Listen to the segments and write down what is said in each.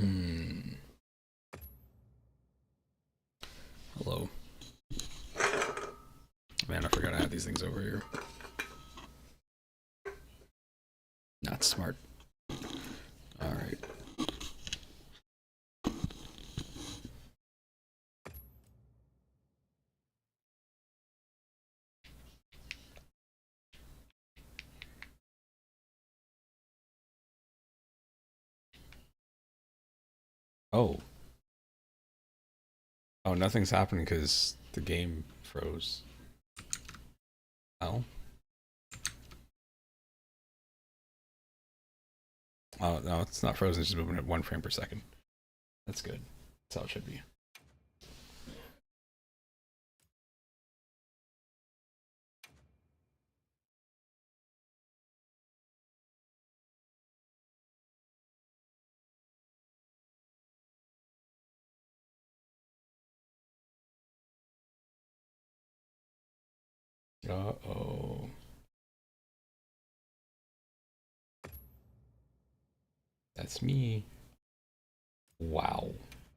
Hmm. Hello. Man, I forgot I had these things over here. Not smart. Alright. Oh. Oh, nothing's happening because the game froze. Oh. Oh, no, it's not frozen. It's just moving at 1 frame per second. That's good. That's how it should be. Uh-oh. That's me. Wow.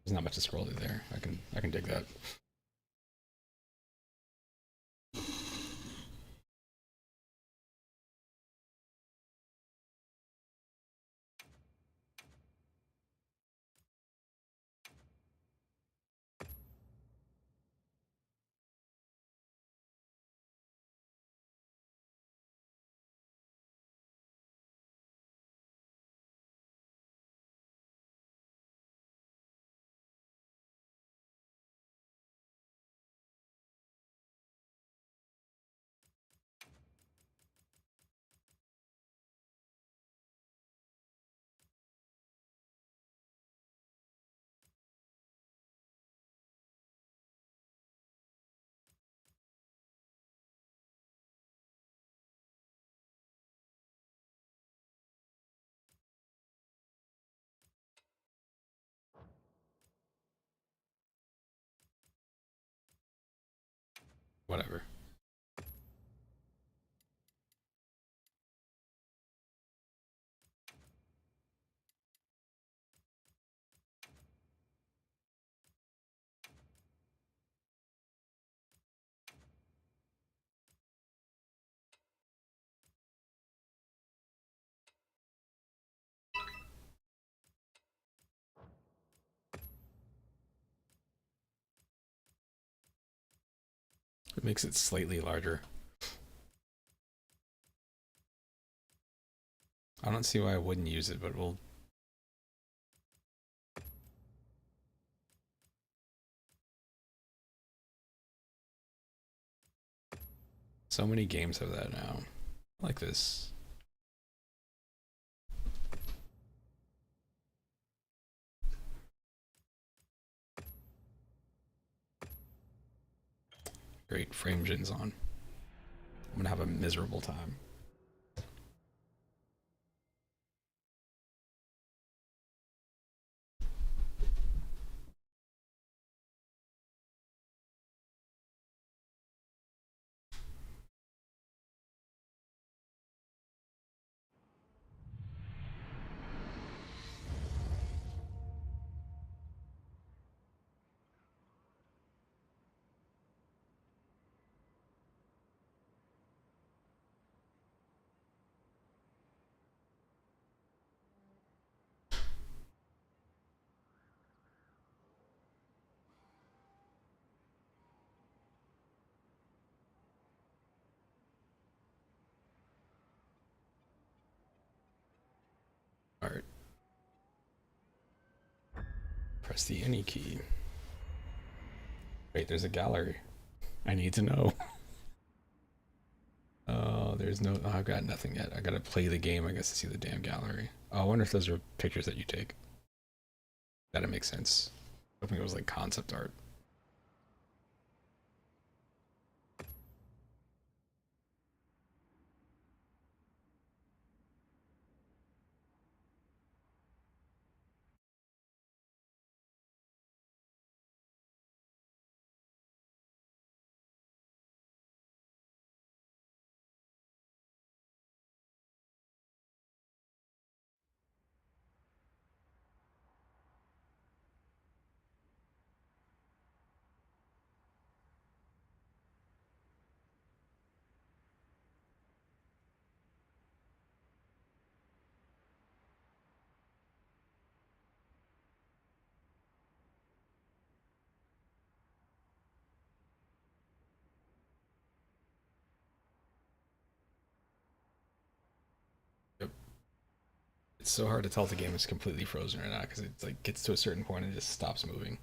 There's not much to scroll through there. I can dig that. Whatever. It makes it slightly larger. I don't see why I wouldn't use it, but we'll... So many games have that now. I like this. Great, FrameGen's on. I'm gonna have a miserable time. Alright. Press the any key. Wait, there's a gallery. I need to know. Oh, there's no... Oh, I've got nothing yet. I gotta play the game, I guess, to see the damn gallery. Oh, I wonder if those are pictures that you take. That'd make sense. I think it was like concept art. It's so hard to tell if the game is completely frozen or not because it like gets to a certain point and it just stops moving.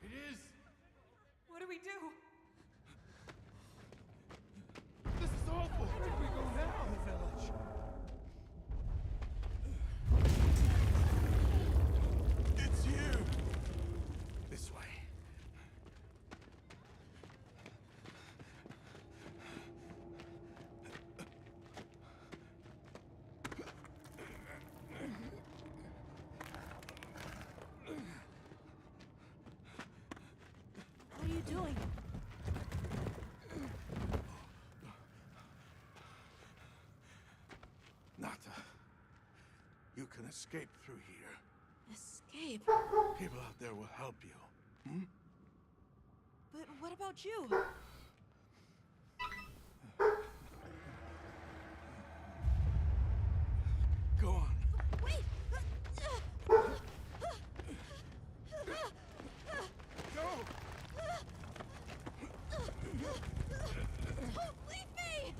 It is! What do we do? This is awful! Where do we go now? The village. It's you! This way. What are you doing? Nata, you can escape through here. Escape? People out there will help you. But what about you? Go on. Wait! Go! Don't leave me!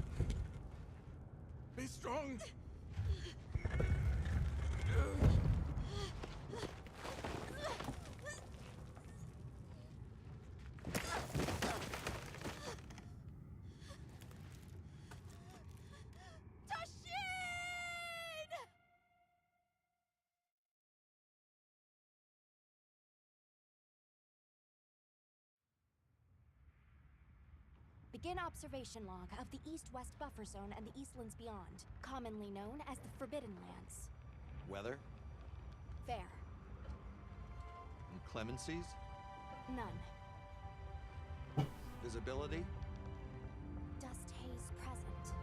Be strong! Tashin! Begin observation log of the East-West Buffer Zone and the Eastlands beyond, commonly known as the Forbidden Lands. Weather? Fair. Inclemencies? None. Visibility? Dust haze present.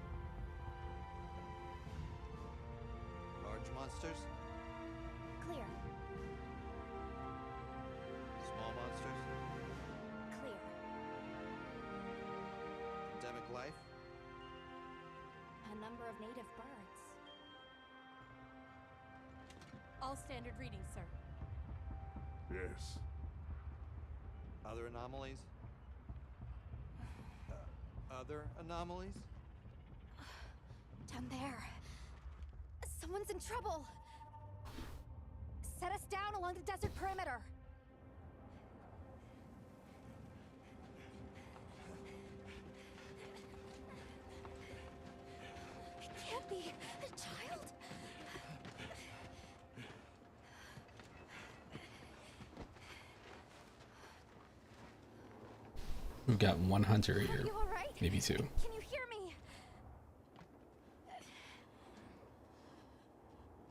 Large monsters? Clear. Small monsters? Clear. Endemic life? A number of native birds. All standard readings, sir. Yes. Other anomalies? Other anomalies? Down there. Someone's in trouble. Set us down along the desert perimeter. It can't be a child. We've got one hunter Are here, you all right? maybe two. Can you hear me?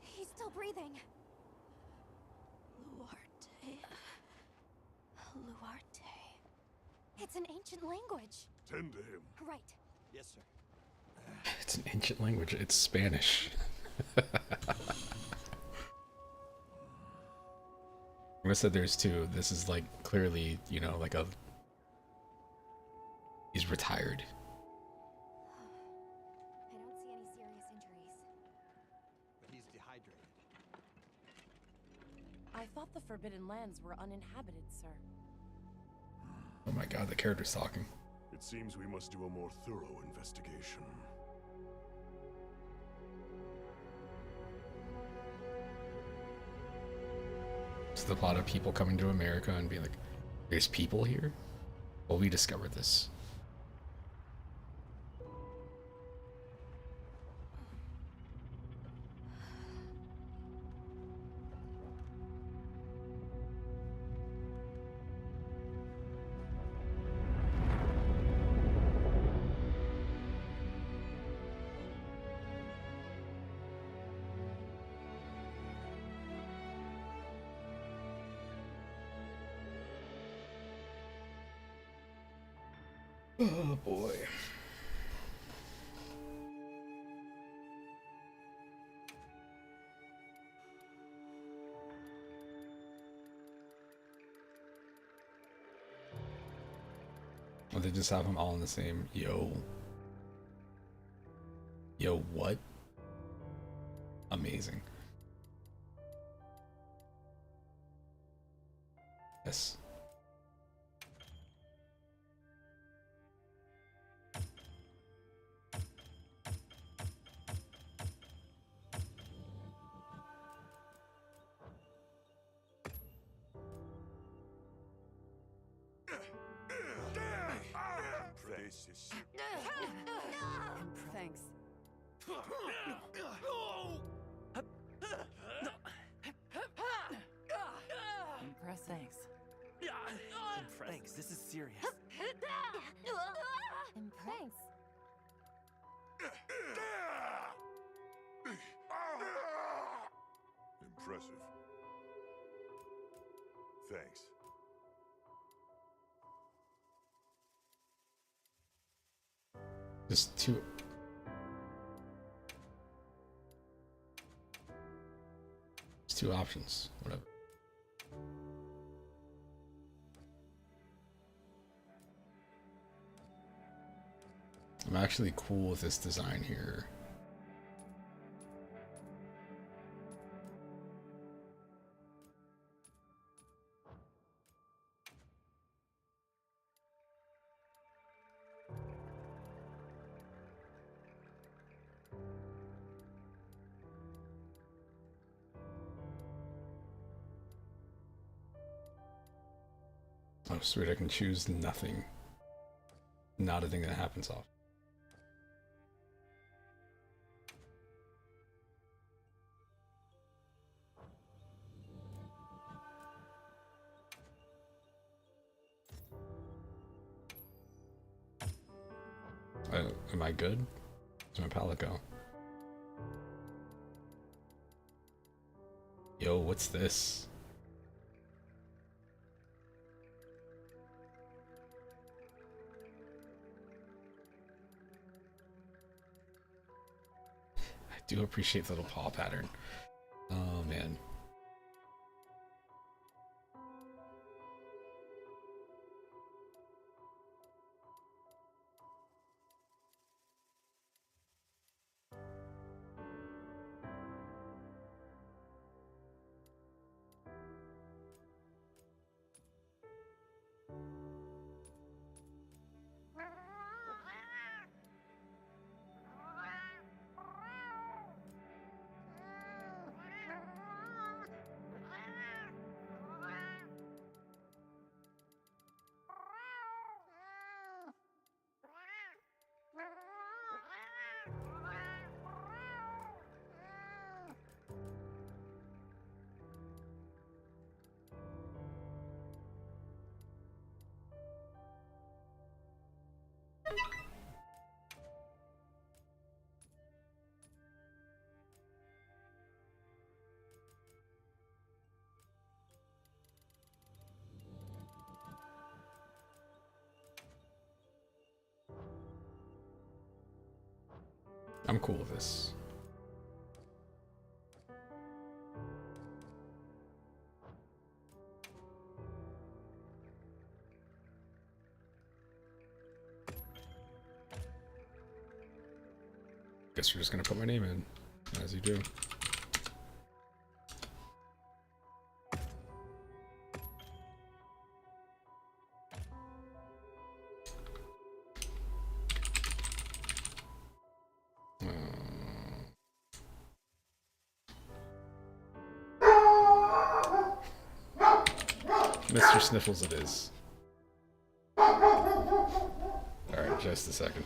He's still breathing. Luarte. Luarte. It's an ancient language. Tend to him. Right. Yes, sir. It's an ancient language. It's Spanish. I'm gonna say there's two. This is like clearly, you know, like a. He's retired. I don't see any serious injuries. But he's dehydrated. I thought the Forbidden Lands were uninhabited, sir. Oh my god, the character's talking. It seems we must do a more thorough investigation. It's the plot of people coming to America and being like, there's people here? Well, we discovered this. Oh boy. But they just have them all in the same. Yo. Yo, what? Amazing. Yes. This is Thanks. Thanks. Thanks, this is serious. Thanks. impressive. Thanks. Just two. It's two options. Whatever. I'm actually cool with this design here. Oh, sweet, I can choose nothing. Not a thing that happens off. Am I good? Where's my palette go? Yo, what's this? I do appreciate the little paw pattern. Oh man. I'm cool with this. Guess you're just gonna put my name in, as you do. Mr. Sniffles it is. Alright, just a second.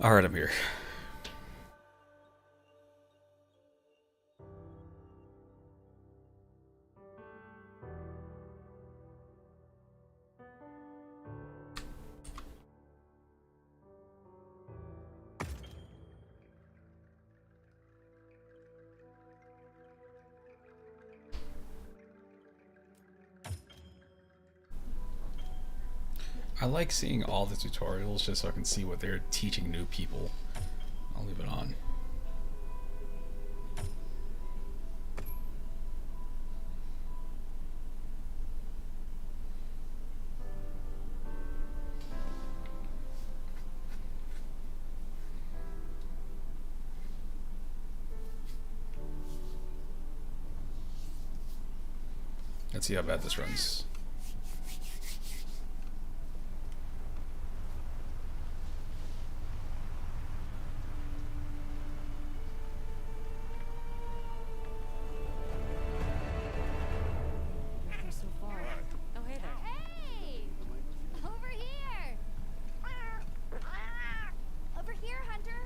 All right, I'm here. I like seeing all the tutorials just so I can see what they're teaching new people. I'll leave it on. Let's see how bad this runs. So far. Oh, hey there. Hey! Over here! Over here, Hunter!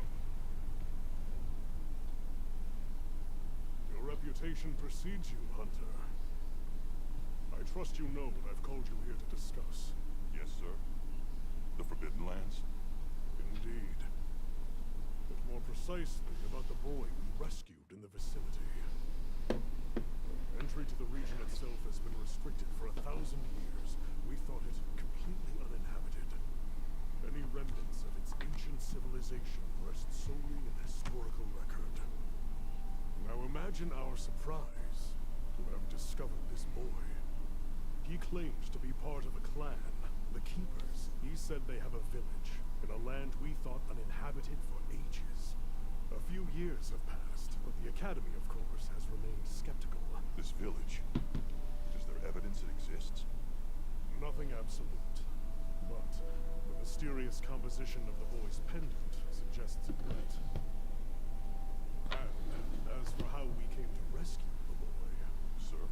Your reputation precedes you, Hunter. I trust you know what I've called you here to discuss. Yes, sir. The Forbidden Lands? Indeed. But more precisely about the boy we rescued in the vicinity. Entry to the region itself has been restricted for 1,000 years. We thought it completely uninhabited. Any remnants of its ancient civilization rest solely in historical record. Now imagine our surprise to have discovered this boy. He claims to be part of a clan, the Keepers. He said they have a village in a land we thought uninhabited for ages. A few years have passed, but the Academy, of course, has remained skeptical. This village. Is there evidence it exists? Nothing absolute. But the mysterious composition of the boy's pendant suggests it might. And as for how we came to rescue the boy, Sir?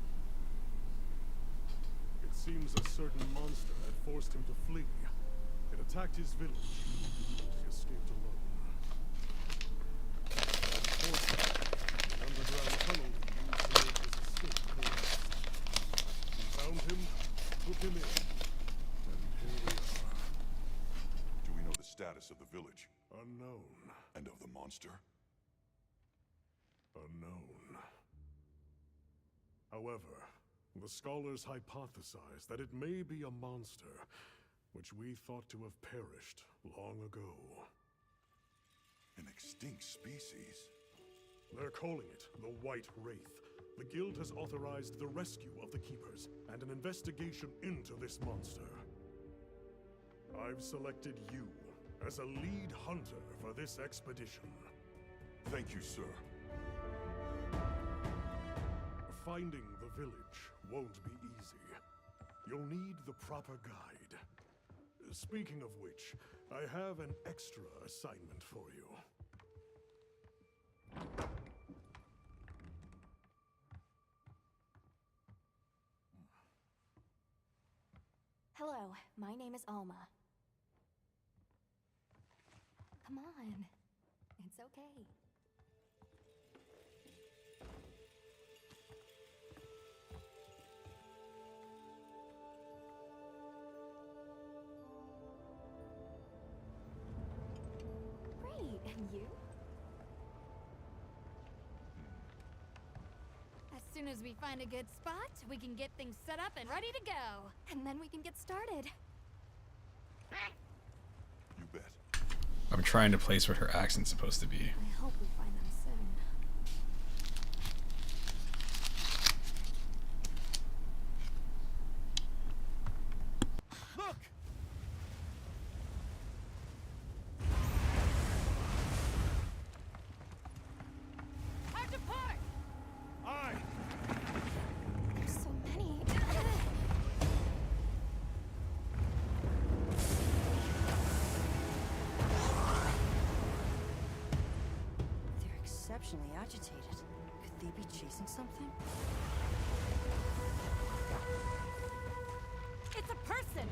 it seems a certain monster had forced him to flee. It attacked his village. He escaped alone. Unfortunately, the underground tunnel he used to make his escape collapsed. We found him, took him in, and here we are. Do we know the status of the village? Unknown. And of the monster? Unknown. However, the scholars hypothesize that it may be a monster, which we thought to have perished long ago. An extinct species? They're calling it the White Wraith. The Guild has authorized the rescue of the Keepers and an investigation into this monster. I've selected you as a lead hunter for this expedition. Thank you, sir. Finding the village won't be easy. You'll need the proper guide. Speaking of which, I have an extra assignment for you. Hello, my name is Alma. Come on. It's okay. Great, and you? As soon as we find a good spot, we can get things set up and ready to go. And then we can get started. You bet. I'm trying to place what her accent's supposed to be. I hope we find them soon. Look! Hard to park! Aye! There's so many. They're exceptionally agitated. Could they be chasing something? It's a person!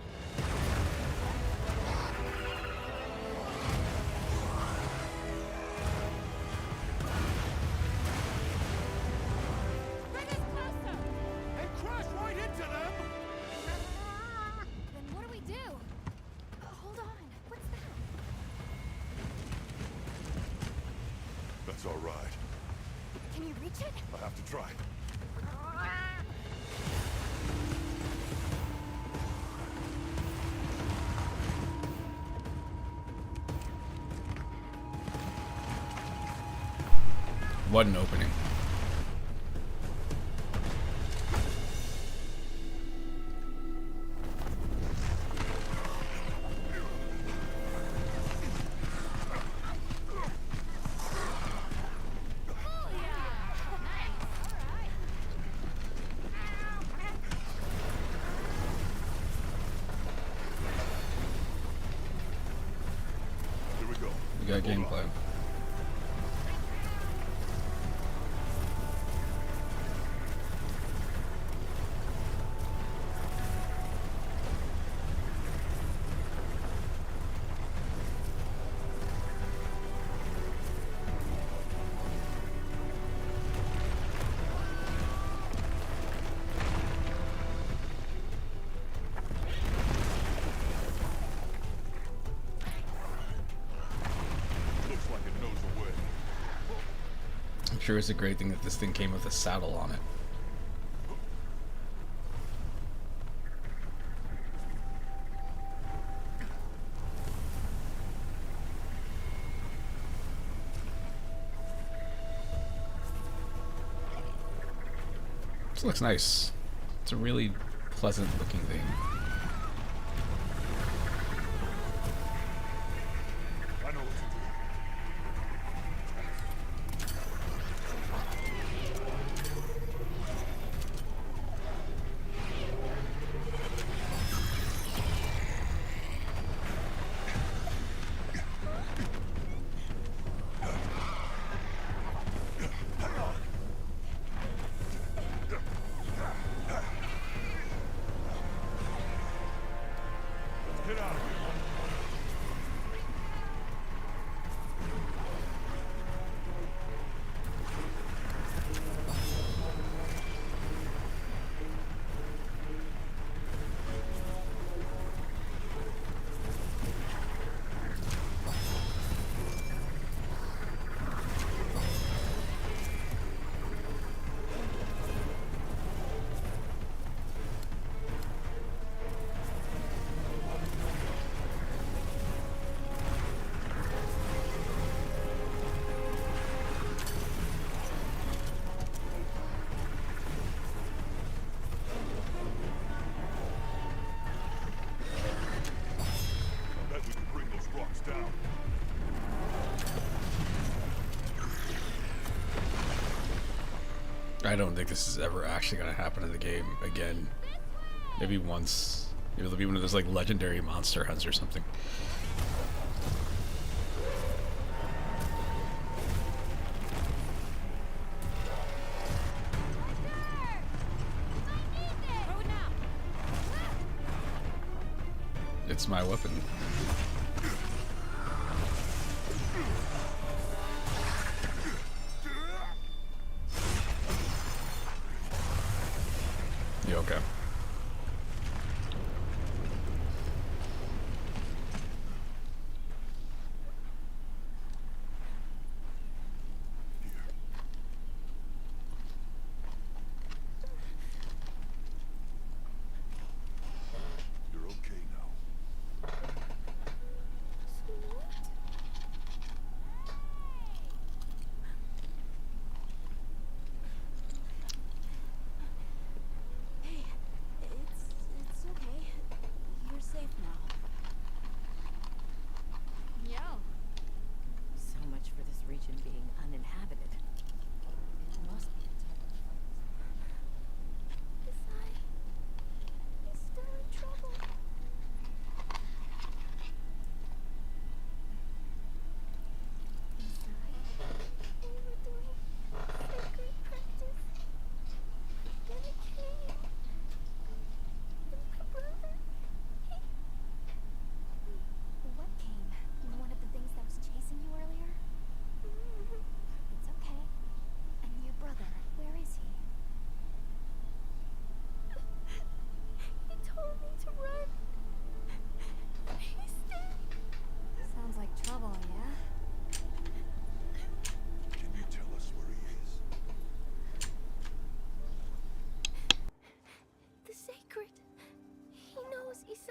we reach it? I'll have to try. What an opening. Here we go. We got gameplay. Looks like it knows the way. I'm sure it's a great thing that this thing came with a saddle on it. This looks nice. It's a really pleasant looking thing. I know what to do. Let's get out of here. I bet we can bring those rocks down. I don't think this is ever actually going to happen in the game again. Maybe once. Maybe it'll be one of those like legendary monster hunts or something. It's my weapon. You okay? You're okay now.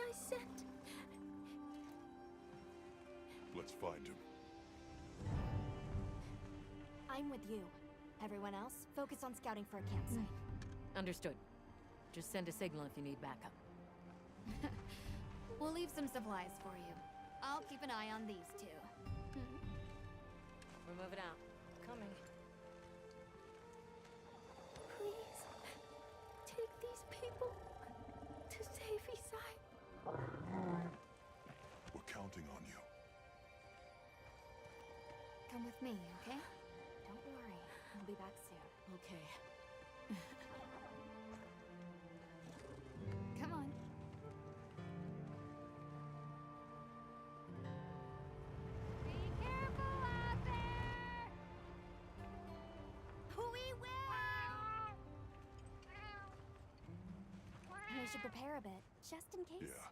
I sent. Let's find him. I'm with you. Everyone else, focus on scouting for a campsite. Understood. Just send a signal if you need backup. We'll leave some supplies for you. I'll keep an eye on these two. We're moving out. Coming. Please, take these people to save Isai. We're counting on you. Come with me, okay? Don't worry, I'll be back soon. Okay. Come on. Be careful out there! We will! We should prepare a bit, just in case. Yeah.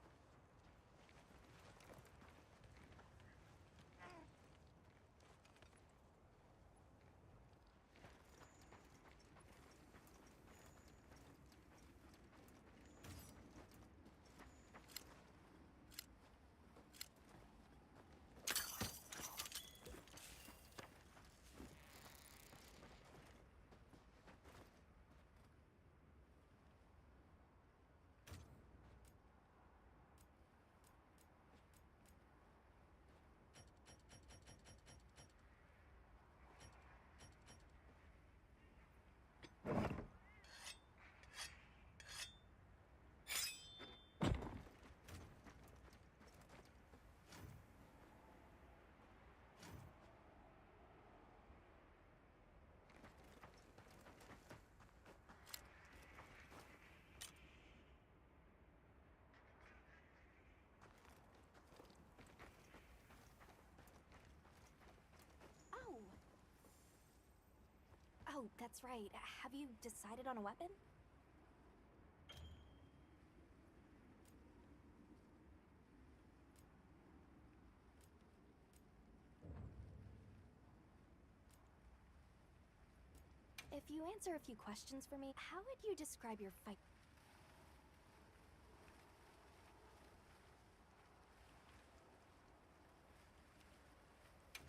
Oh. Oh, that's right. Have you decided on a weapon? If you answer a few questions for me, how would you describe your fight?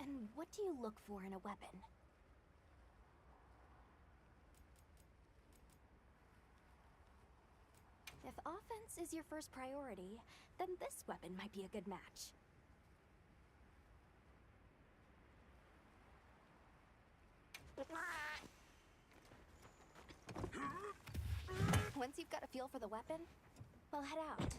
And what do you look for in a weapon? If offense is your first priority, then this weapon might be a good match. Once you've got a feel for the weapon, we'll head out.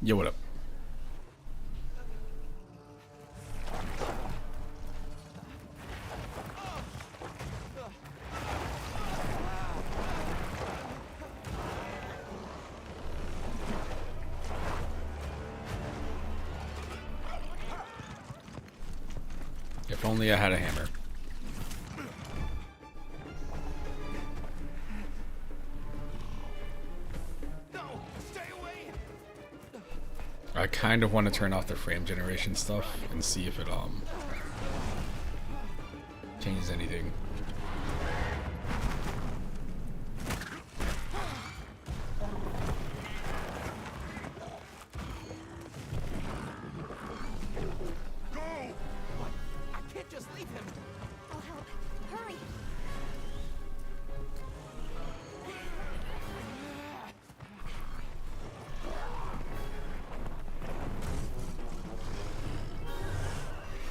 Yo, what up? If only I had a hammer. I kind of want to turn off the frame generation stuff and see if it changes anything. I can't just leave him. I'll help. Hurry!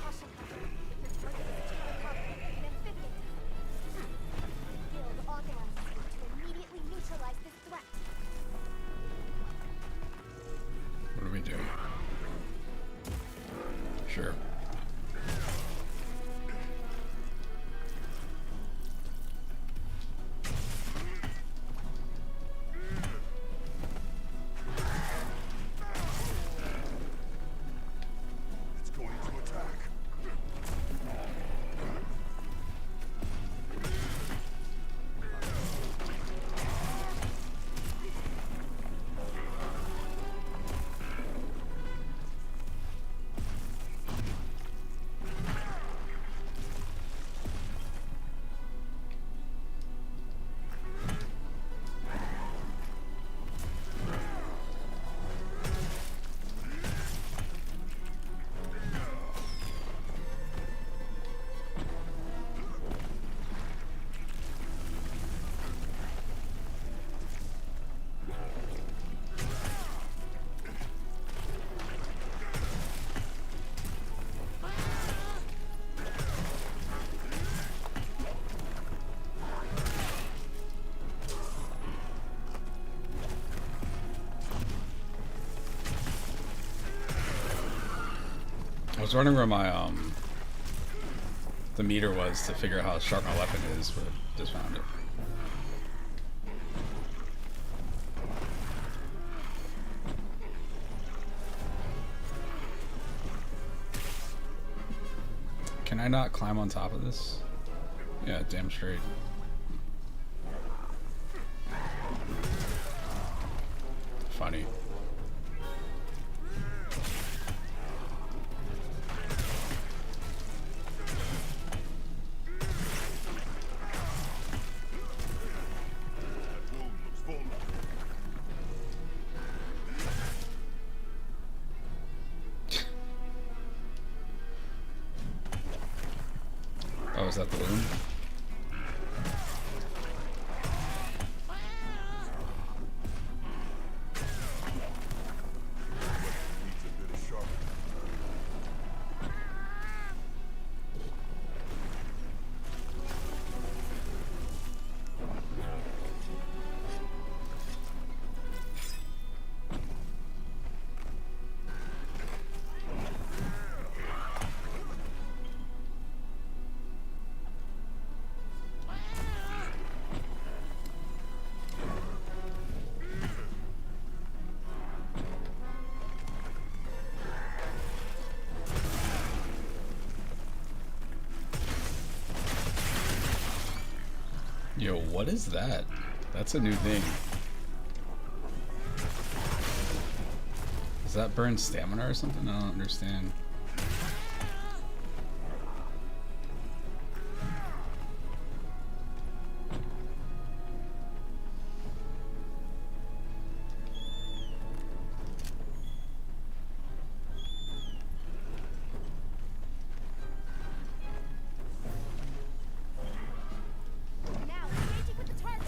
Caution, Hunter. This target is too confident, an amphibian. The guild authorizes you to immediately neutralize this threat. What do we do? Sure. It's going to attack. I was wondering where my the meter was to figure out how sharp my weapon is, but just found it. Can I not climb on top of this? Yeah, damn straight. Funny. That wound looks vulnerable. Oh, is that the wound? Needs a bit of sharpening. Yo, what is that? That's a new thing. Does that burn stamina or something? I don't understand. Now, engaging with the target.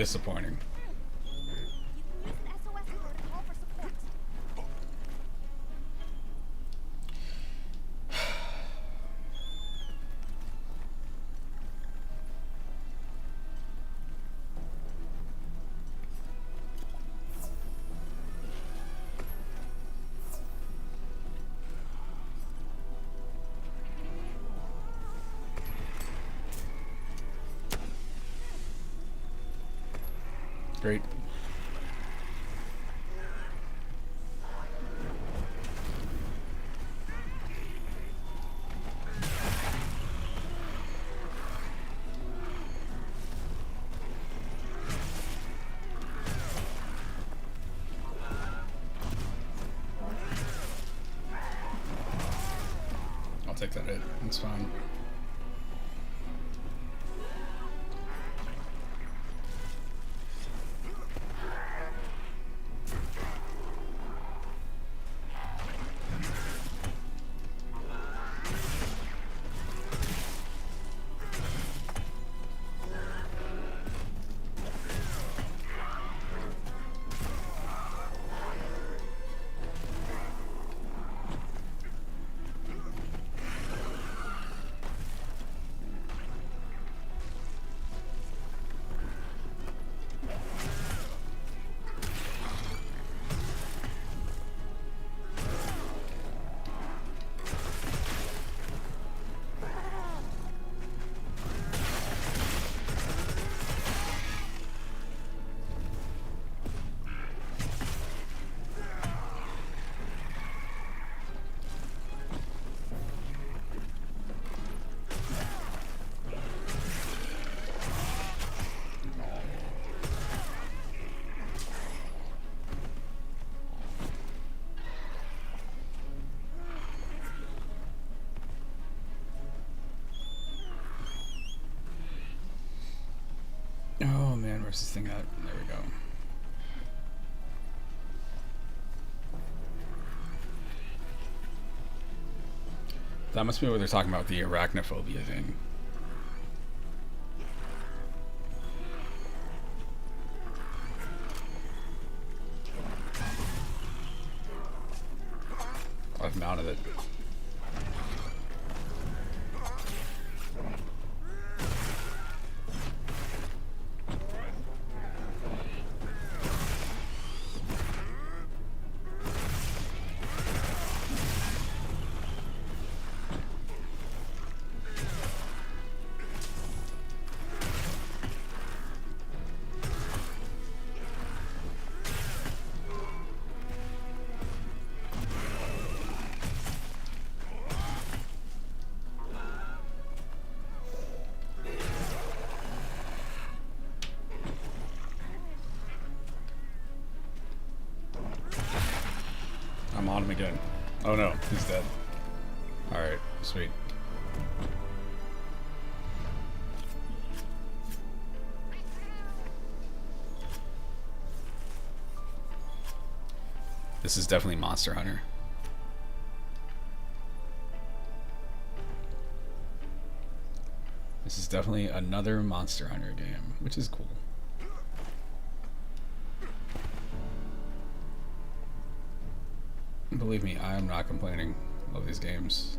disappointing. You can use an SOS alert to call for support. Great. I'll take that hit. It's fine. Oh man, where's this thing at? There we go. That must be what they're talking about, the arachnophobia thing. I've mounted it. I'm on him again. Oh no, he's dead. Alright, sweet. This is definitely Monster Hunter. This is definitely another Monster Hunter game, which is cool. Believe me, I am not complaining. Love these games.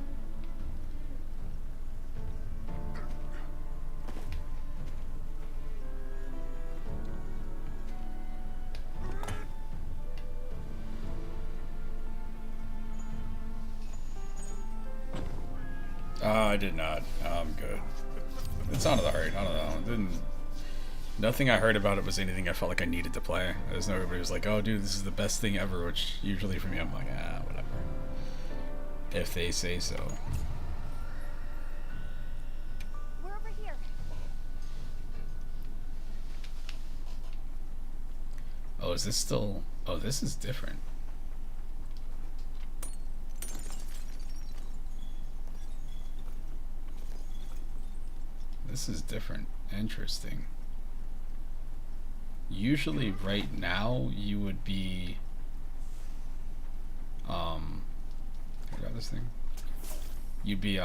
I did not. I'm good. It sounded alright. I don't know. It didn't. Nothing I heard about it was anything I felt like I needed to play. There's no everybody was like, "Oh, dude, this is the best thing ever," which usually for me, I'm like, ah, whatever. If they say so. We're over here. Oh, is this still? Oh, this is different. This is different. Interesting. Usually right now you would be can I grab this thing? You'd be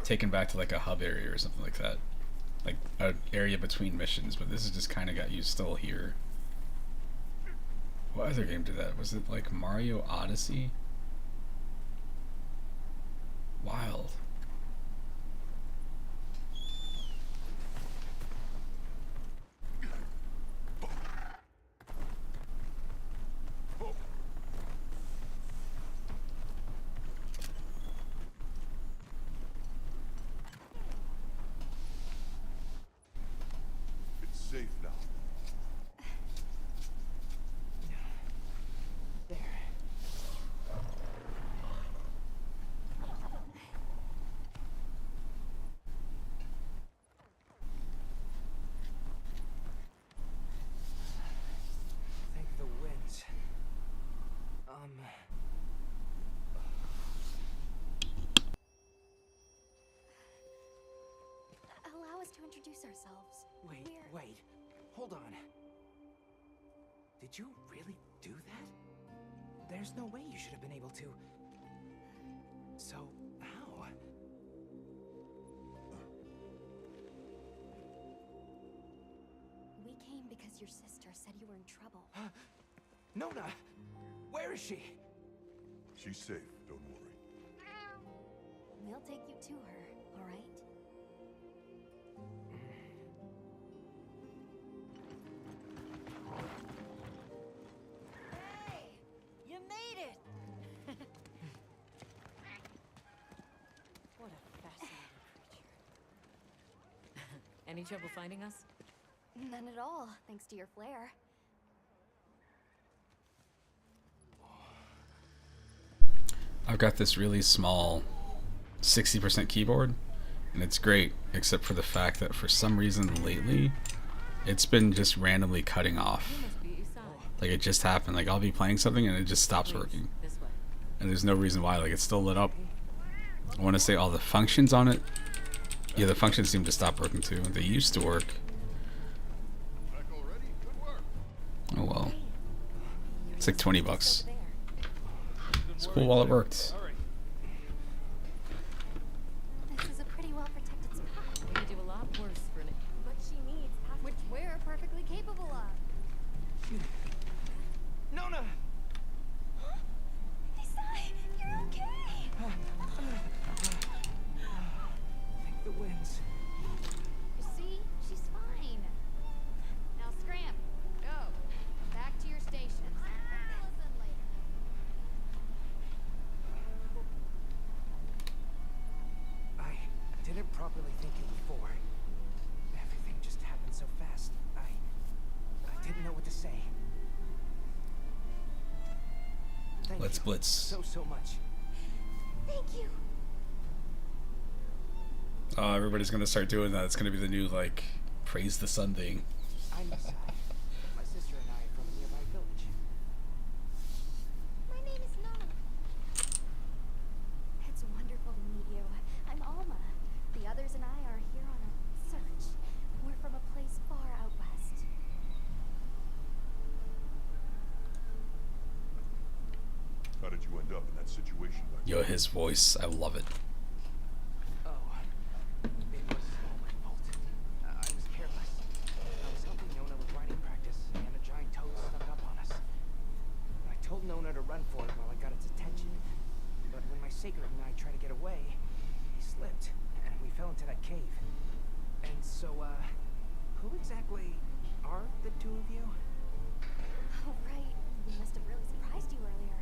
taken back to like a hub area or something like that. like an area between missions, but this has just kind of got you still here. What other game did that? Was it like Mario Odyssey? Wild. It's safe now. There. Thank the winds. Allow us to introduce ourselves. Wait, We're... wait. Hold on. Did you really do that? There's no way you should have been able to. So, how? We came because your sister said you were in trouble. Nona! Where is she? She's safe, don't worry. We'll take you to her, all right? Hey! You made it! What a fascinating creature. Any trouble finding us? None at all, thanks to your flair. I've got this really small 60% keyboard, and it's great, except for the fact that for some reason lately, it's been just randomly cutting off. You must be at your side. Like it just happened. Like I'll be playing something and it just stops Please, working. this way. And there's no reason why. Like it's still lit up. I want to say all the functions on it. Yeah, the functions seem to stop working too. They used to work. Back already? Good work. Oh well. It's like $20. Over there. It's cool while it worked. This is a pretty well-protected spot. We could do a lot worse for an... What she needs, Which we're perfectly capable of. Nona! Isai, you're okay. Thank the winds. You see? She's fine. Now scram. Go. Back to your stations. Listen later. I didn't properly think it before. Everything just happened so fast. I didn't know what to say. Thank Let's you blitz. so much. Thank you. Everybody's gonna start doing that. It's gonna be the new like praise the sun thing. I'm Isai. My sister and I are from a nearby village. My name is Nona. It's wonderful to meet you. I'm Alma. The others and I are here on a search. We're from a place far out west. How did you end up in that situation back Yo, his voice, I love it. Oh, it was all my fault. I was careless. I was helping Nona with riding practice, and a giant toad snuck up on us. I told Nona to run for it while I got its attention. But when my sacred and I tried to get away, he slipped, and we fell into that cave. And so, who exactly are the two of you? Oh, right. We must have really surprised you earlier.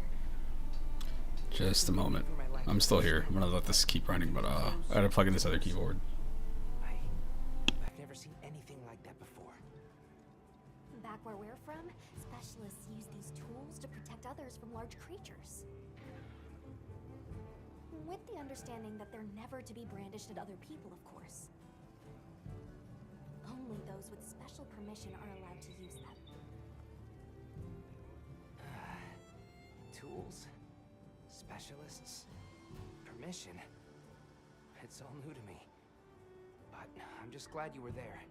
Just a moment. I'm still here. I'm gonna let this keep running, but I gotta plug in this other keyboard. I've never seen anything like that before. Back where we're from, specialists use these tools to protect others from large creatures. With the understanding that they're never to be brandished at other people, of course. Only those with special permission are allowed to use them. Tools? Specialists? Permission? It's all new to me. But I'm just glad you were there.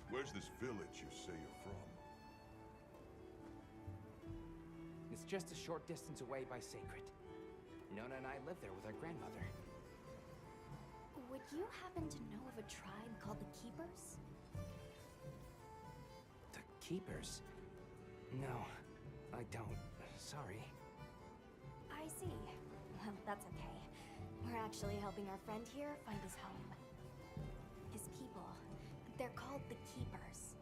Where's this village you say you're from? It's just a short distance away by Sacred. Nona and I lived there with our grandmother. Would you happen to know of a tribe called the Keepers? The Keepers? No, I don't. Sorry. I see. Well, that's okay. We're actually helping our friend here find his home. His people. They're called the Keepers.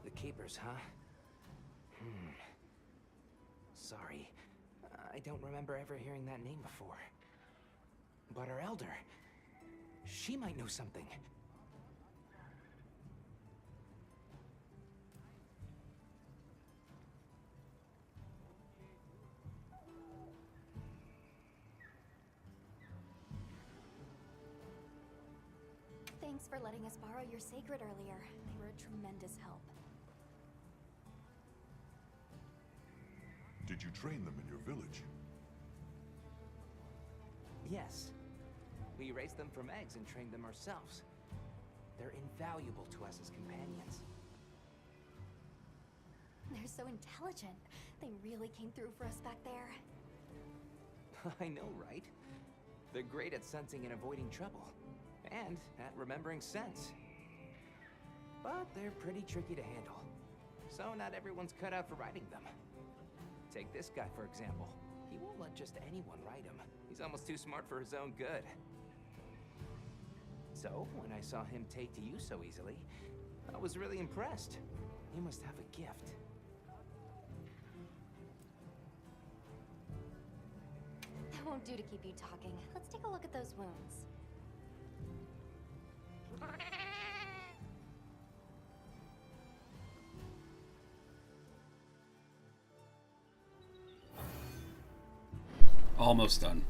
The Keepers, huh? Sorry. I don't remember ever hearing that name before. But our elder... she might know something. Thanks for letting us borrow your sacred earlier. They were a tremendous help. Did you train them in your village? Yes. We raised them from eggs and trained them ourselves. They're invaluable to us as companions. They're so intelligent. They really came through for us back there. I know, right? They're great at sensing and avoiding trouble. And at remembering scents. But they're pretty tricky to handle. So not everyone's cut out for riding them. Take this guy, for example. He won't let just anyone ride him. He's almost too smart for his own good. So, when I saw him take to you so easily, I was really impressed. He must have a gift. That won't do to keep you talking. Let's take a look at those wounds. Almost done.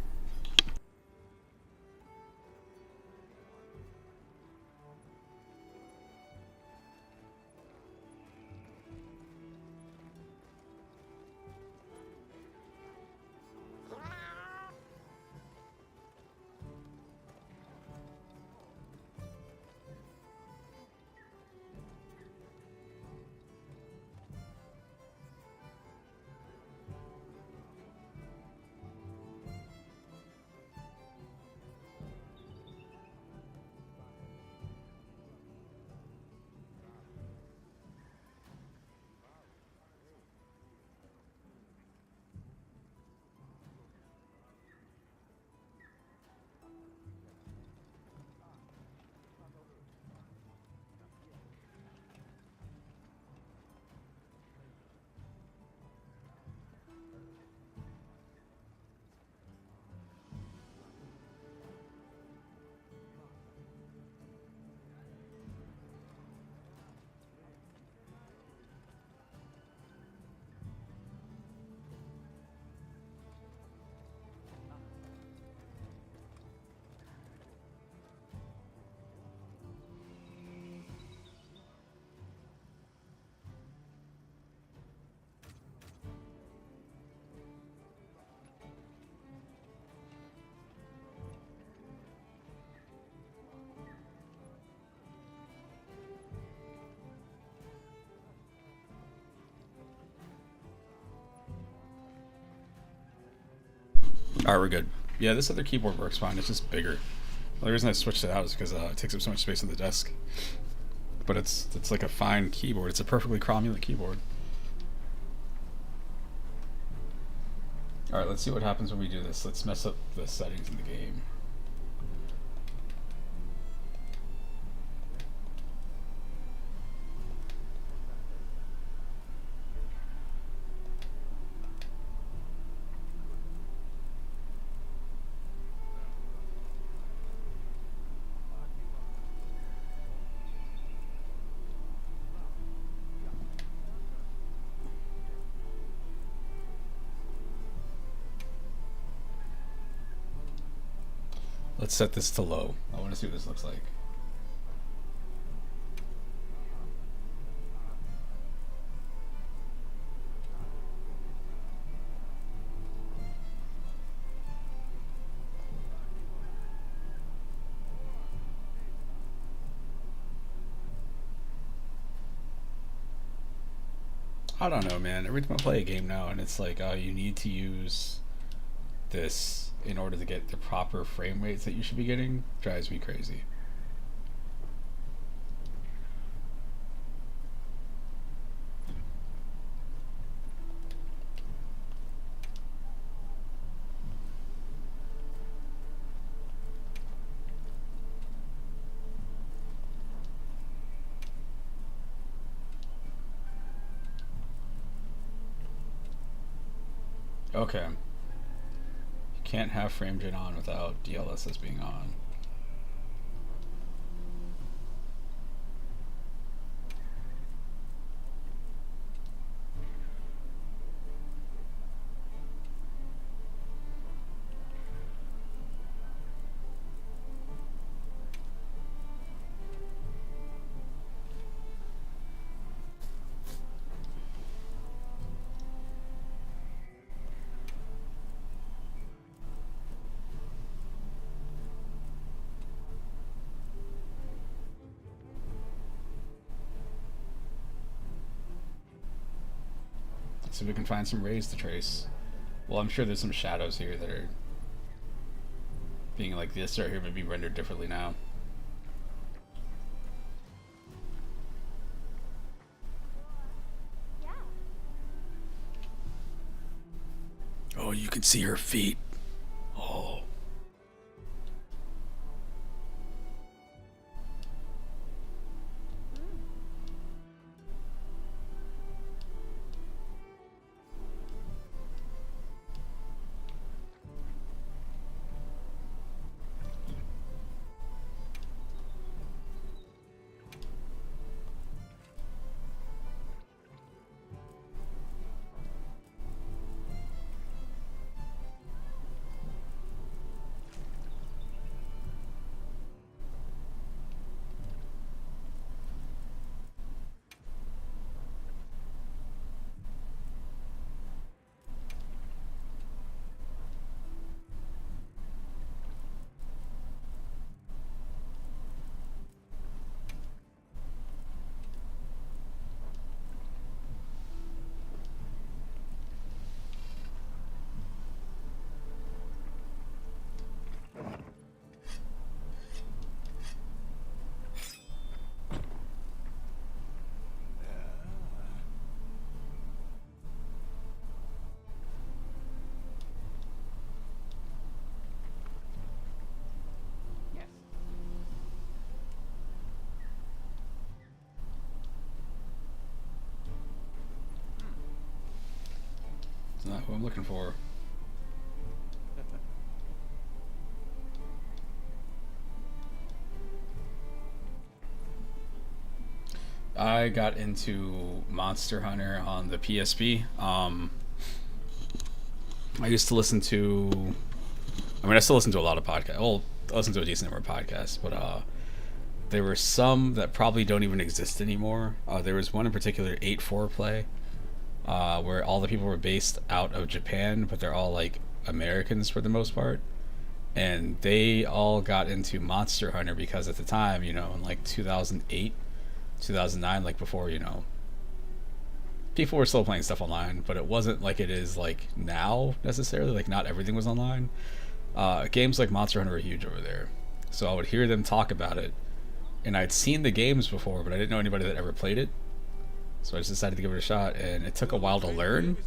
Alright, we're good. Yeah, this other keyboard works fine. It's just bigger. The reason I switched it out is because it takes up so much space on the desk. But it's like a fine keyboard. It's a perfectly cromulent keyboard. Alright, let's see what happens when we do this. Let's mess up the settings in the game. Let's set this to low. I want to see what this looks like. I don't know, man. Every time I play a game now and it's like, oh, you need to use this in order to get the proper frame rates that you should be getting drives me crazy. Okay. You can't have frame gen on without DLSS being on. So we can find some rays to trace. Well, I'm sure there's some shadows here that are being like this right here may be rendered differently now. Yeah. Oh, you can see her feet. Oh. Yes. It's not who I'm looking for. I got into Monster Hunter on the PSP. I used to listen to, I still listen to a lot of podcasts. Well, I listen to a decent number of podcasts, but there were some that probably don't even exist anymore. There was one in particular, 8-4 Play, where all the people were based out of Japan, but they're all like Americans for the most part. And they all got into Monster Hunter because at the time, in like 2008, 2009, like before, people were still playing stuff online, but it wasn't like it is like now necessarily. Like not everything was online. Games like Monster Hunter were huge over there, so I would hear them talk about it, and I'd seen the games before, but I didn't know anybody that ever played it. So I just decided to give it a shot, and it took a while to learn.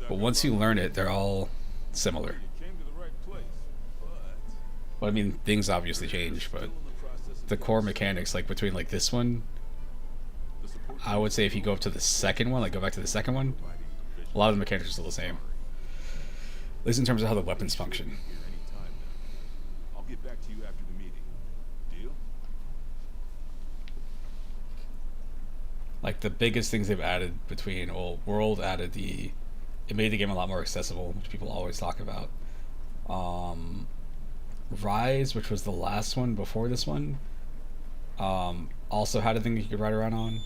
But once you learn it, they're all similar. Well, I mean, things obviously change, but the core mechanics, like between like this one, I would say if you go up to the second one, like go back to the second one, a lot of the mechanics are still the same. At least in terms of how the weapons function. I'll get back to you after the meeting. Deal? Like the biggest things they've added between, well, World added it made the game a lot more accessible, which people always talk about. Rise, which was the last one before this one, also had a thing you could ride around on.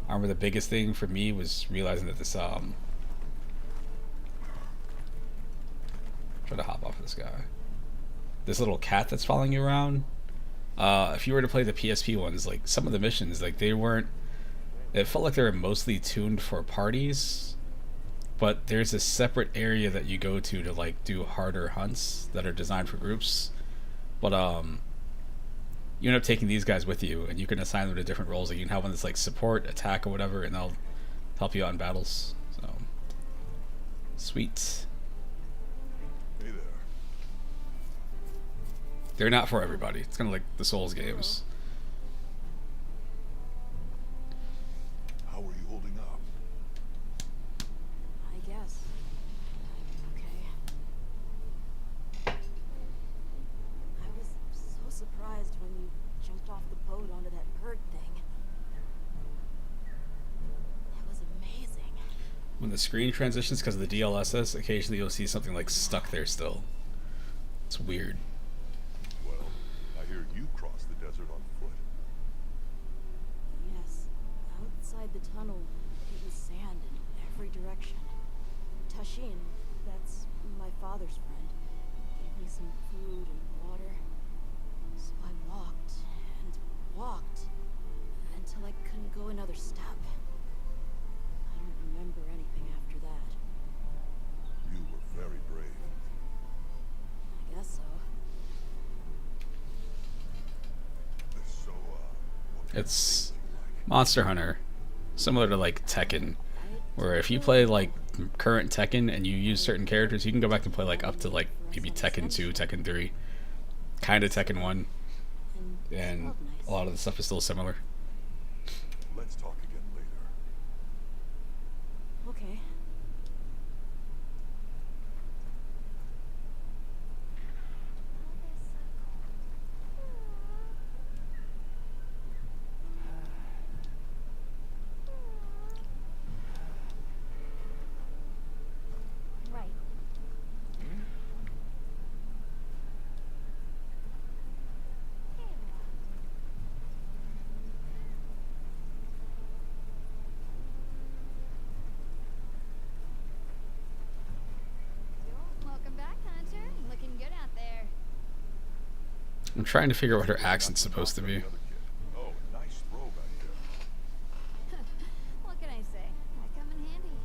I remember the biggest thing for me was realizing that this try to hop off of this guy. This little cat that's following you around. If you were to play the PSP ones, like some of the missions, like they weren't. It felt like they were mostly tuned for parties, but there's a separate area that you go to like do harder hunts that are designed for groups. But you end up taking these guys with you, and you can assign them to different roles. Like you can have one that's like support, attack, or whatever, and they'll help you out in battles. So sweet. Hey there. They're not for everybody. It's kind of like the Souls games. How are you holding up? I guess. Okay. I was so surprised when you jumped off the boat onto that bird thing. That was amazing. When the screen transitions because of the DLSS, occasionally you'll see something like stuck there still. It's weird. Well, I hear you crossed the desert on foot. Yes. Outside the tunnel, it was sand in every direction. Tashin, that's my father's friend, gave me some food and water. So I walked and walked until I couldn't go another step. I don't remember anything after that. You were very brave. I guess so. So, what It's Monster Hunter, similar to like Tekken, where if you play like current Tekken and you use certain characters, you can go back and play like up to like maybe Tekken 2, Tekken 3, kind of Tekken 1, and a lot of the stuff is still similar. Let's talk again later. Okay. Right. Welcome back, Hunter. Looking good out there. I'm trying to figure out what her accent's supposed to be. Another kid. Oh, nice throw back there. What can I say? I come in handy.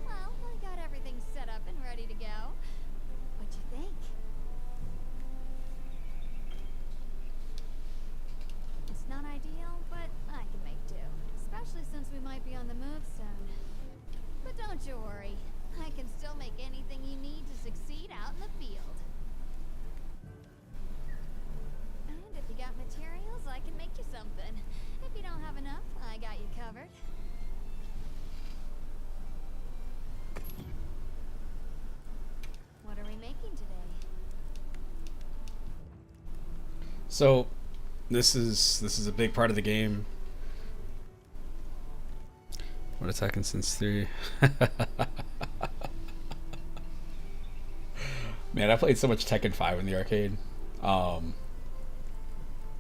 Well, I got everything set up and ready to go. What'd you think? It's not ideal, but I can make do. Especially since we might be on the move soon. But don't you worry. I can still make anything you need to succeed out in the field. And if you got materials, I can make you something. If you don't have enough, I got you covered. What are we making today? So this is a big part of the game. What attacking since 3? Man, I played so much Tekken 5 in the arcade.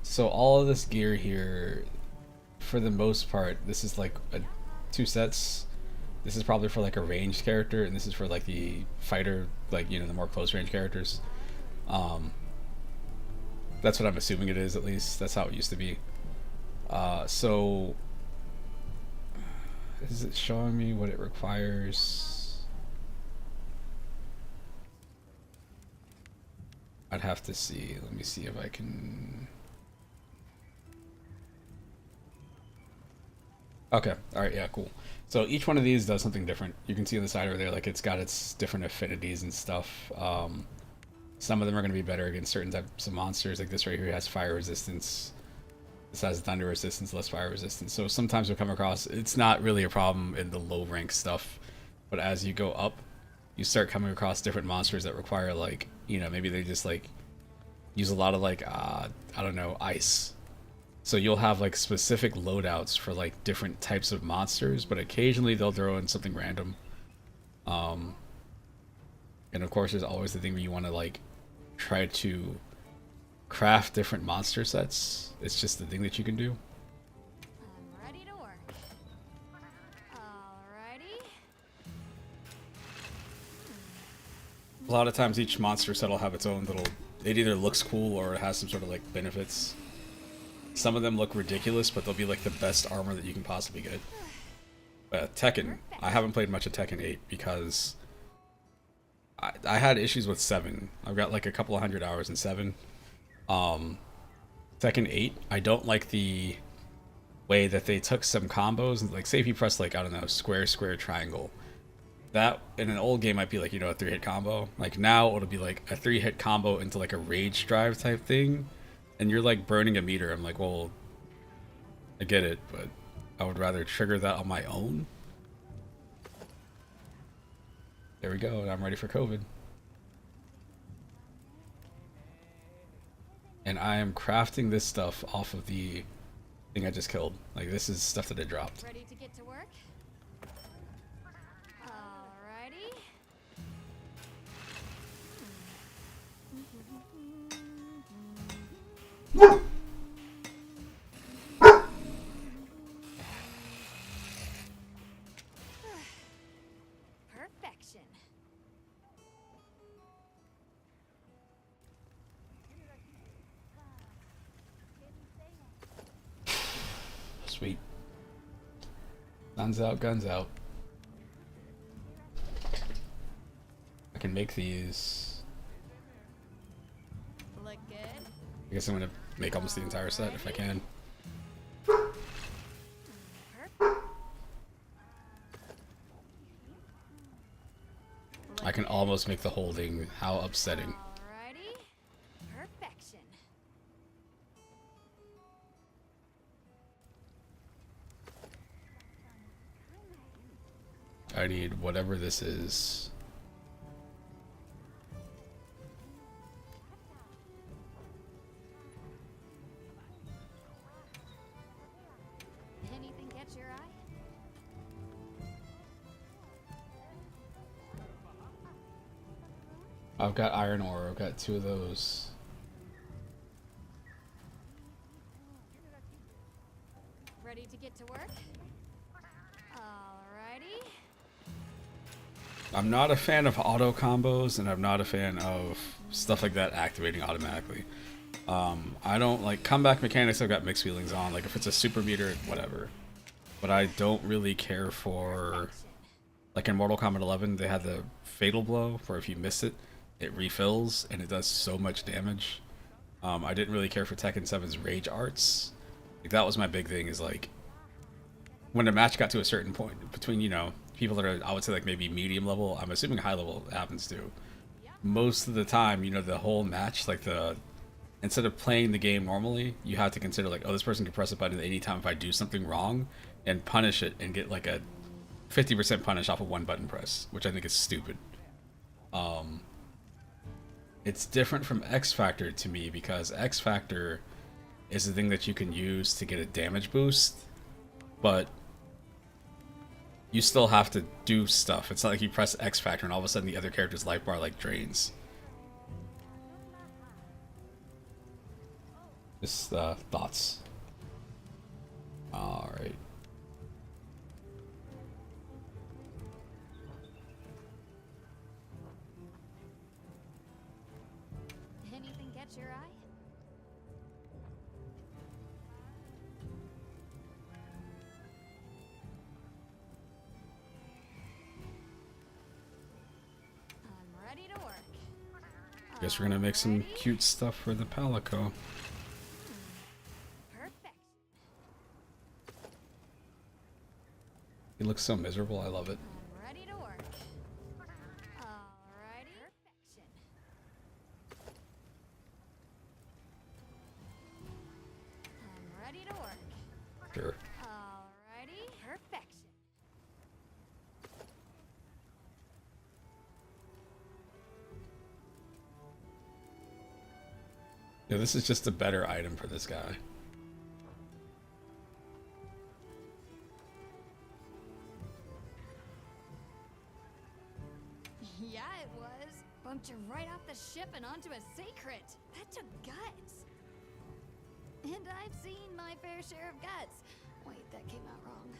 So all of this gear here, for the most part, this is like two sets. This is probably for like a ranged character, and this is for like the fighter, like, you know, the more close range characters. That's what I'm assuming it is, at least. That's how it used to be. So is it showing me what it requires? I'd have to see. Let me see if I can. Okay. All right. Yeah. Cool. So each one of these does something different. You can see on the side over there, like it's got its different affinities and stuff. Some of them are going to be better against certain types of monsters. Like this right here has fire resistance. This has thunder resistance, less fire resistance. So sometimes you'll come across, it's not really a problem in the low rank stuff, but as you go up, you start coming across different monsters that require, like, you know, maybe they just like use a lot of like I don't know, ice. So you'll have like specific loadouts for like different types of monsters, but occasionally they'll throw in something random. And of course there's always the thing where you want to like try to craft different monster sets. It's just the thing that you can do. I'm ready to work. Alrighty. A lot of times each monster set will have its own little, it either looks cool or it has some sort of like benefits. Some of them look ridiculous, but they'll be like the best armor that you can possibly get. Tekken, I haven't played much of Tekken 8 because I had issues with 7. I've got like a couple of hundred hours in 7. Tekken 8, I don't like the way that they took some combos, like say if you press like, I don't know, square, square, triangle. That in an old game might be like, you know, a 3-hit combo. Like now it'll be like a 3-hit combo into like a rage drive type thing. And you're like burning a meter. I'm like, well, I get it, but I would rather trigger that on my own. There we go, and I'm ready for COVID. And I am crafting this stuff off of the thing I just killed. Like, this is stuff that I dropped. Ready to get to work? Alrighty. Perfection. Sweet. Guns out, guns out. I can make these. Look good. I guess I'm gonna make almost the entire set if I can. I can almost make the holding. How upsetting. Alrighty. Perfection. I need whatever this is. Anything catch your eye? I've got iron ore. I've got 2 of those. Ready to get to work? Alrighty. I'm not a fan of auto combos, and I'm not a fan of stuff like that activating automatically. I don't like comeback mechanics. I've got mixed feelings on. Like if it's a super meter, whatever. But I don't really care for, like in Mortal Kombat 11, they had the fatal blow, where if you miss it, it refills and it does so much damage. I didn't really care for Tekken 7's rage arts. Like that was my big thing. Is like when the match got to a certain point between, you know, people that are, I would say like maybe medium level. I'm assuming high level happens too. Most of the time, you know, the whole match, like instead of playing the game normally, you have to consider like, oh, this person can press a button at any time if I do something wrong, and punish it and get like a 50% punish off of one button press, which I think is stupid. It's different from X Factor to me, because X Factor is the thing that you can use to get a damage boost, but you still have to do stuff. It's not like you press X Factor and all of a sudden the other character's life bar like drains. Just thoughts. Alright. Anything catch your eye? I'm ready to work. Guess we're gonna make some cute stuff for the Palico. Perfect. He looks so miserable, I love it. I'm ready to work. Alrighty. Perfection. I'm ready to work. Sure. Alrighty. Perfection. Yeah, this is just a better item for this guy. Yeah, it was. Bumped you right off the ship and onto a secret. That took guts. And I've seen my fair share of guts. Wait, that came out wrong.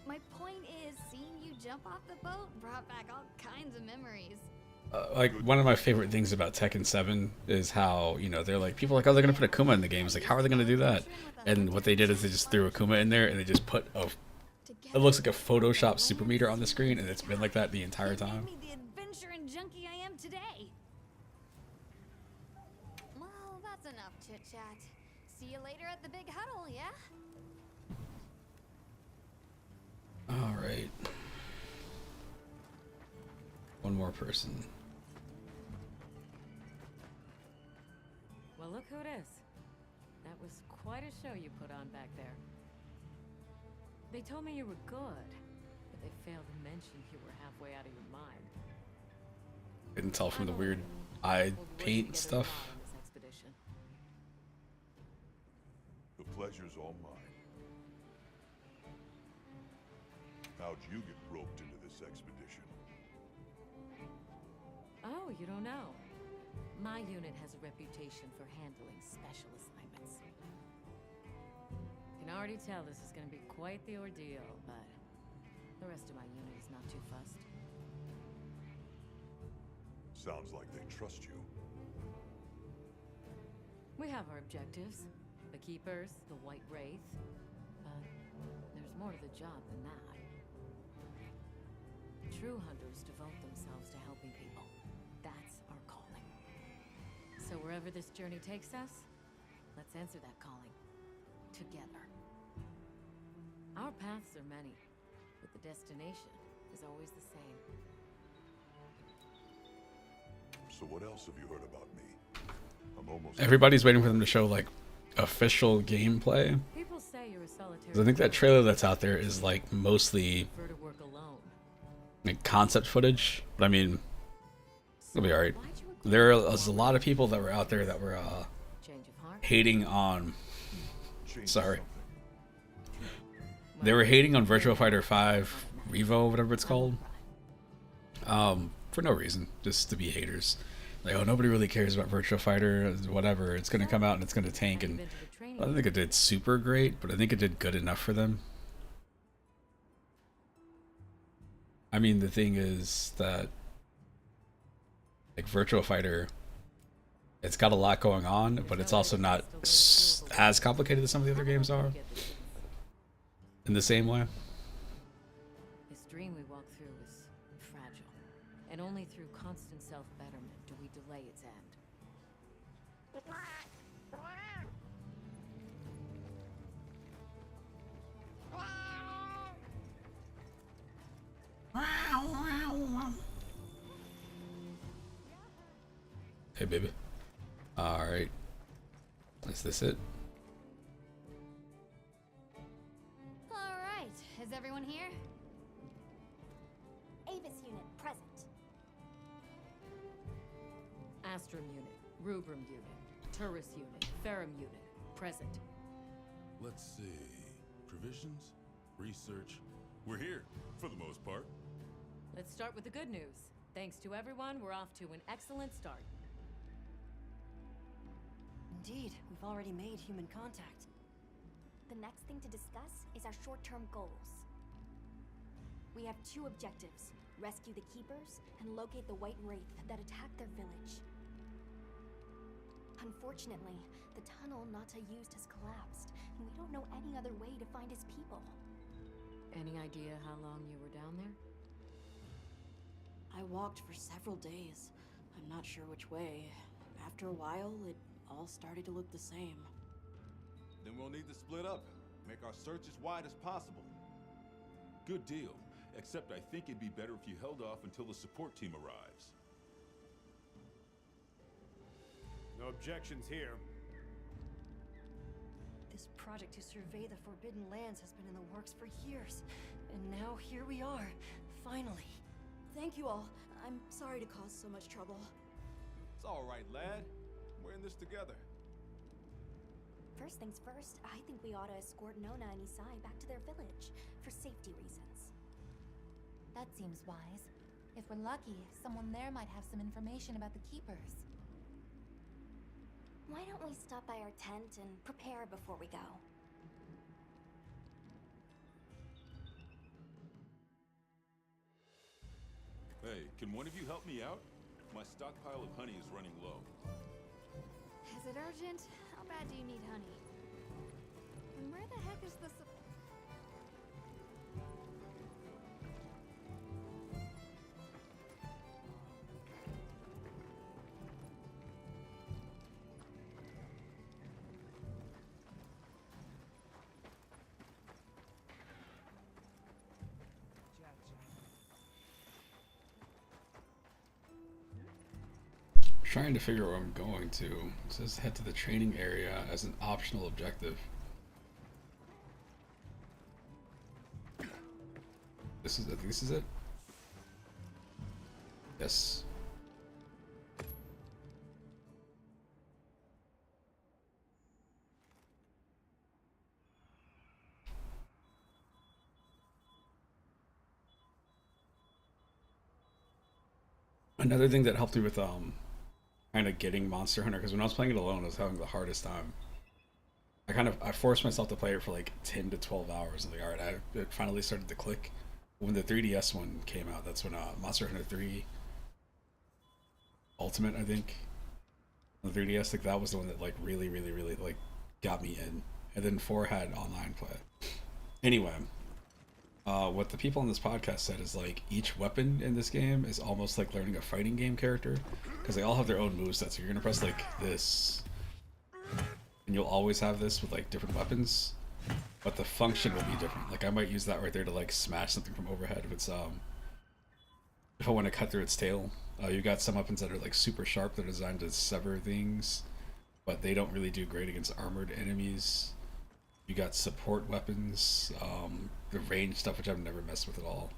My point is, seeing you jump off the boat brought back all kinds of memories. Like one of my favorite things about Tekken 7 is how, you know, they're like, people are like, oh, they're gonna put Akuma in the game. It's like, how are they gonna do that? And what they did is they just threw Akuma in there and they just put it looks like a Photoshop super meter on the screen, and it's been like that the entire time. Made me the adventuring junkie I am today. Well, that's enough chit chat. See you later at the big huddle, yeah? All right. One more person. Well, look who it is. That was quite a show you put on back there. They told me you were good, but they failed to mention you were halfway out of your mind. Couldn't tell from the weird eye paint stuff. The pleasure's all mine. How'd you get roped into this expedition? Oh, you don't know. My unit has a reputation for handling special assignments. I can already tell this is going to be quite the ordeal, but the rest of my unit is not too fussed. Sounds like they trust you. We have our objectives. The Keepers, the White Wraith. But there's more to the job than that. True hunters devote themselves to helping people. That's our calling. So wherever this journey takes us, let's answer that calling. Together. Our paths are many, but the destination is always the same. So what else have you heard about me? I'm almost... Everybody's waiting for them to show like official gameplay. People say you're a solitary. 'Cause I think that trailer that's out there is like mostly prefer to work alone. like concept footage, but I mean, it'll be alright. There was a lot of people that were out there that were Change of heart. hating on. Change Sorry, something. they were hating on Virtua Fighter 5 Revo, whatever it's called, for no reason, just to be haters. Like, oh, nobody really cares about Virtua Fighter, whatever. It's gonna come out and it's gonna tank, and I don't think it did super great, but I think it did good enough for them. I mean, the thing is that like Virtua Fighter, it's got a lot going on, but it's also not as complicated as some of the other games are in the same way. This dream we walk through is fragile, and only through constant self-betterment do we delay its end. Hey, baby. Alright. Is this it? Alright, is everyone here? Avis unit present. Astrum unit, Rubrum unit, Turris unit, Ferrum unit, present. Let's see. Provisions? Research? We're here, for the most part. Let's start with the good news. Thanks to everyone, we're off to an excellent start. Indeed, we've already made human contact. The next thing to discuss is our short-term goals. We have two objectives: rescue the Keepers and locate the White Wraith that attacked their village. Unfortunately, the tunnel Nata used has collapsed, and we don't know any other way to find his people. Any idea how long you were down there? I walked for several days. I'm not sure which way. After a while, it all started to look the same. Then we'll need to split up. Make our search as wide as possible. Good deal. Except I think it'd be better if you held off until the support team arrives. No objections here. This project to survey the Forbidden Lands has been in the works for years. And now here we are, finally. Thank you all. I'm sorry to cause so much trouble. It's all right, lad. We're in this together. First things first, I think we ought to escort Nona and Isai back to their village, for safety reasons. That seems wise. If we're lucky, someone there might have some information about the Keepers. Why don't we stop by our tent and prepare before we go? Hey, can one of you help me out? My stockpile of honey is running low. Is it urgent? How bad do you need honey? And where the heck is the Trying to figure out where I'm going to. It says head to the training area as an optional objective. I think this is it. Yes. Another thing that helped me with kind of getting Monster Hunter, because when I was playing it alone, I was having the hardest time. I forced myself to play it for like 10 to 12 hours. And like, all right, it finally started to click. When the 3DS one came out, that's when Monster Hunter 3 Ultimate, I think, on the 3DS, like that was the one that like really like got me in. And then 4 had online play. Anyway, what the people on this podcast said is like each weapon in this game is almost like learning a fighting game character, because they all have their own movesets. So you're gonna press like this, and you'll always have this with like different weapons, but the function will be different. Like I might use that right there to like smash something from overhead if I want to cut through its tail. You got some weapons that are like super sharp. They're designed to sever things, but they don't really do great against armored enemies. You got support weapons, the range stuff, which I've never messed with at all.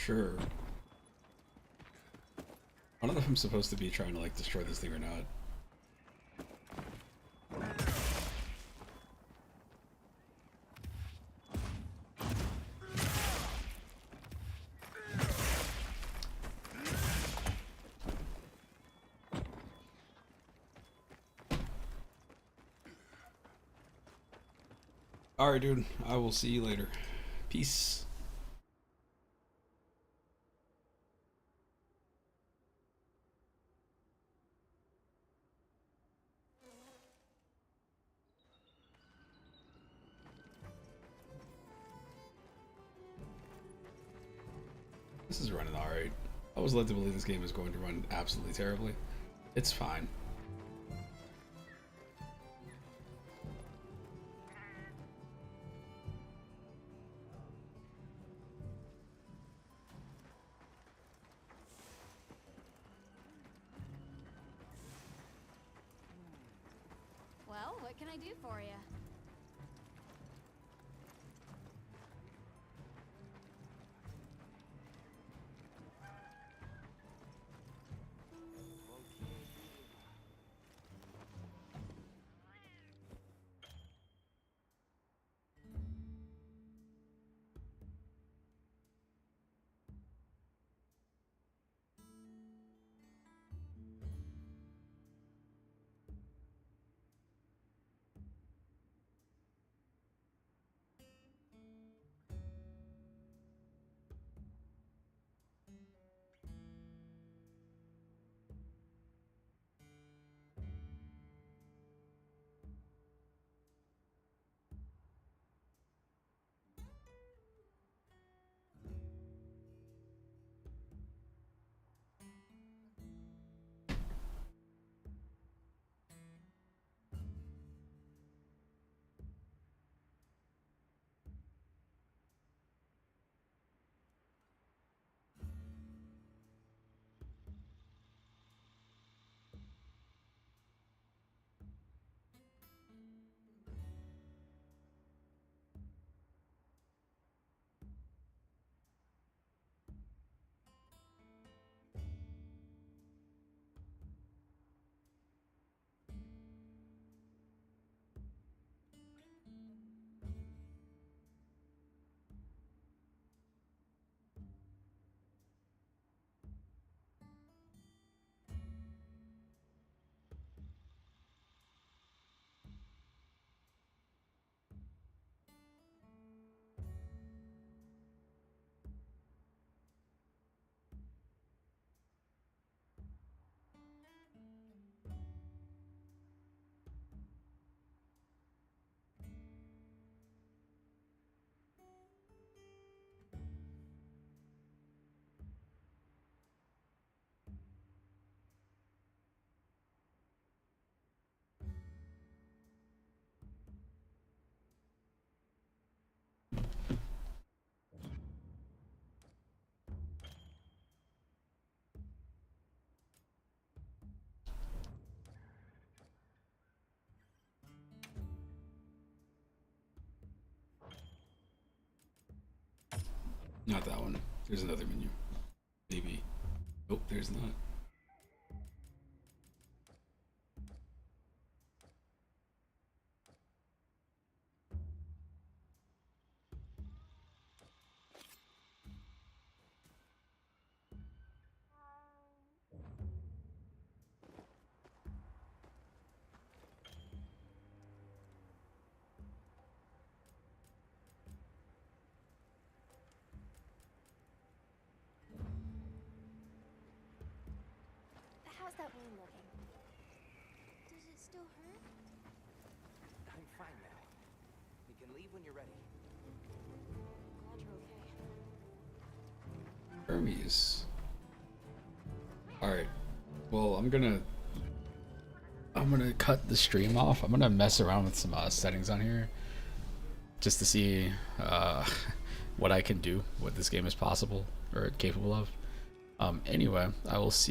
Sure. I don't know if I'm supposed to be trying to like destroy this thing or not. Alright, dude. I will see you later. Peace. This is running alright. I was led to believe this game is going to run absolutely terribly. It's fine. Well, what can I do for you? Not that one. There's another menu. Maybe. Nope, there's not. How's that wound looking? Does it still hurt? I'm fine now. You can leave when you're ready. Glad you're okay. Hermes. Alright. Well, I'm gonna cut the stream off. I'm gonna mess around with some settings on here just to see what I can do, what this game is possible or capable of. Anyway, I will see